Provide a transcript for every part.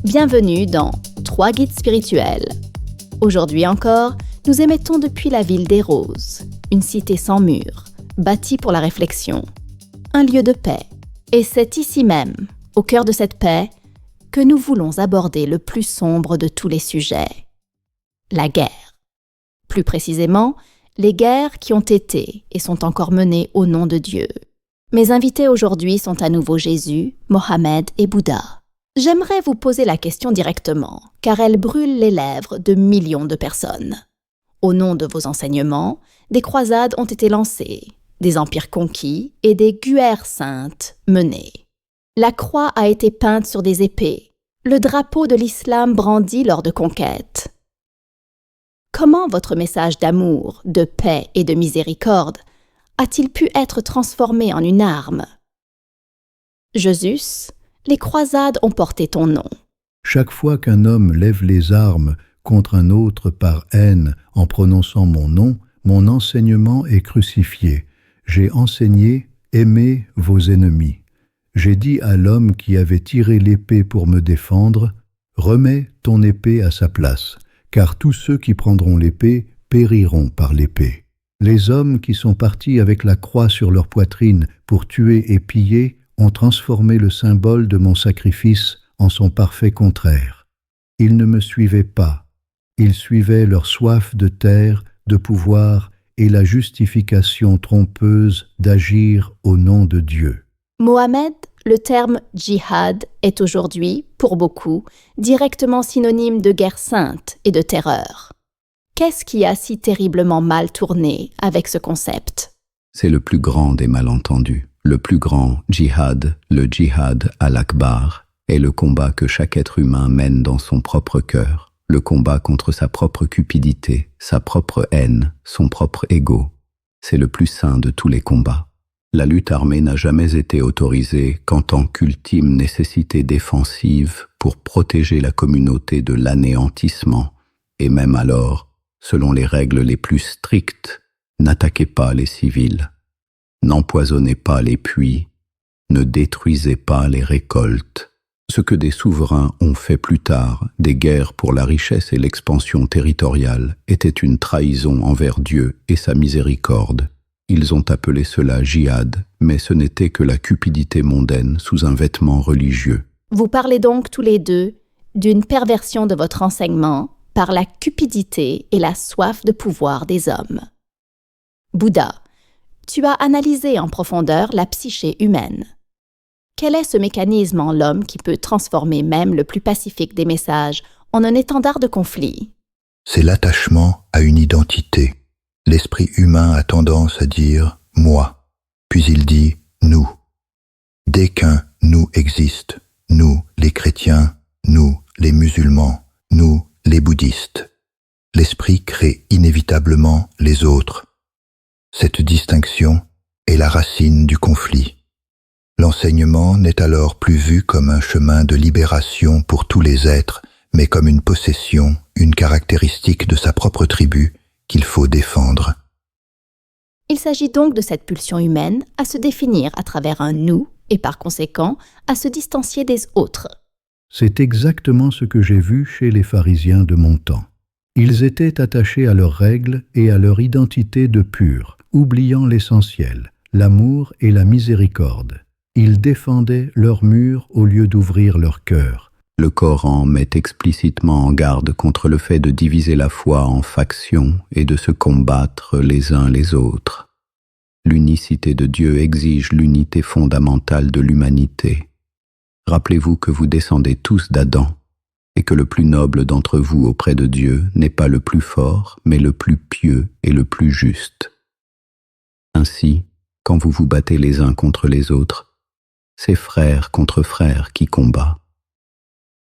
Bienvenue dans 3 guides spirituels. Aujourd'hui encore, nous émettons depuis la ville des Roses, une cité sans murs, bâtie pour la réflexion, un lieu de paix. Et c'est ici même, au cœur de cette paix, que nous voulons aborder le plus sombre de tous les sujets, la guerre. Plus précisément, les guerres qui ont été et sont encore menées au nom de Dieu. Mes invités aujourd'hui sont à nouveau Jésus, Mohammed et Bouddha. J'aimerais vous poser la question directement, car elle brûle les lèvres de millions de personnes. Au nom de vos enseignements, des croisades ont été lancées, des empires conquis et des guerres saintes menées. La croix a été peinte sur des épées, le drapeau de l'islam brandi lors de conquêtes. Comment votre message d'amour, de paix et de miséricorde a-t-il pu être transformé en une arme? Jésus, les croisades ont porté ton nom. Chaque fois qu'un homme lève les armes contre un autre par haine en prononçant mon nom, mon enseignement est crucifié. J'ai enseigné « Aimez vos ennemis ». J'ai dit à l'homme qui avait tiré l'épée pour me défendre « Remets ton épée à sa place, car tous ceux qui prendront l'épée périront par l'épée. » Les hommes qui sont partis avec la croix sur leur poitrine pour tuer et piller ont transformé le symbole de mon sacrifice en son parfait contraire. Ils ne me suivaient pas. Ils suivaient leur soif de terre, de pouvoir et la justification trompeuse d'agir au nom de Dieu. Mohammed, le terme djihad est aujourd'hui, pour beaucoup, directement synonyme de guerre sainte et de terreur. Qu'est-ce qui a si terriblement mal tourné avec ce concept? C'est le plus grand des malentendus. Le plus grand djihad, le djihad al-Akbar, est le combat que chaque être humain mène dans son propre cœur, le combat contre sa propre cupidité, sa propre haine, son propre ego. C'est le plus saint de tous les combats. La lutte armée n'a jamais été autorisée qu'en tant qu'ultime nécessité défensive pour protéger la communauté de l'anéantissement, et même alors, selon les règles les plus strictes, n'attaquez pas les civils. N'empoisonnez pas les puits, ne détruisez pas les récoltes. Ce que des souverains ont fait plus tard, des guerres pour la richesse et l'expansion territoriale, était une trahison envers Dieu et sa miséricorde. Ils ont appelé cela djihad, mais ce n'était que la cupidité mondaine sous un vêtement religieux. Vous parlez donc tous les deux d'une perversion de votre enseignement par la cupidité et la soif de pouvoir des hommes. Bouddha, tu as analysé en profondeur la psyché humaine. Quel est ce mécanisme en l'homme qui peut transformer même le plus pacifique des messages en un étendard de conflit? C'est l'attachement à une identité. L'esprit humain a tendance à dire « moi », puis il dit « nous ». Dès qu'un « nous » existe, nous les chrétiens, nous les musulmans, nous les bouddhistes, l'esprit crée inévitablement les autres. Cette distinction est la racine du conflit. L'enseignement n'est alors plus vu comme un chemin de libération pour tous les êtres, mais comme une possession, une caractéristique de sa propre tribu qu'il faut défendre. Il s'agit donc de cette pulsion humaine à se définir à travers un « nous » et par conséquent à se distancier des autres. C'est exactement ce que j'ai vu chez les pharisiens de mon temps. Ils étaient attachés à leurs règles et à leur identité de purs, oubliant l'essentiel, l'amour et la miséricorde. Ils défendaient leurs murs au lieu d'ouvrir leur cœur. Le Coran met explicitement en garde contre le fait de diviser la foi en factions et de se combattre les uns les autres. L'unicité de Dieu exige l'unité fondamentale de l'humanité. Rappelez-vous que vous descendez tous d'Adam, et que le plus noble d'entre vous auprès de Dieu n'est pas le plus fort, mais le plus pieux et le plus juste. Ainsi, quand vous vous battez les uns contre les autres, c'est frère contre frère qui combat.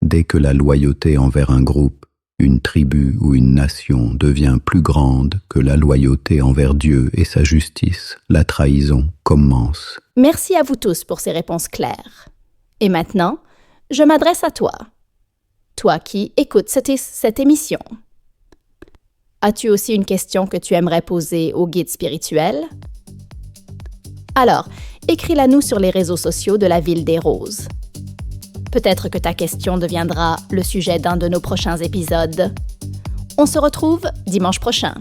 Dès que la loyauté envers un groupe, une tribu ou une nation devient plus grande que la loyauté envers Dieu et sa justice, la trahison commence. Merci à vous tous pour ces réponses claires. Et maintenant, je m'adresse à toi. Toi qui écoutes cette émission. As-tu aussi une question que tu aimerais poser au guide spirituel? Alors, écris-la nous sur les réseaux sociaux de la Ville des Roses. Peut-être que ta question deviendra le sujet d'un de nos prochains épisodes. On se retrouve dimanche prochain.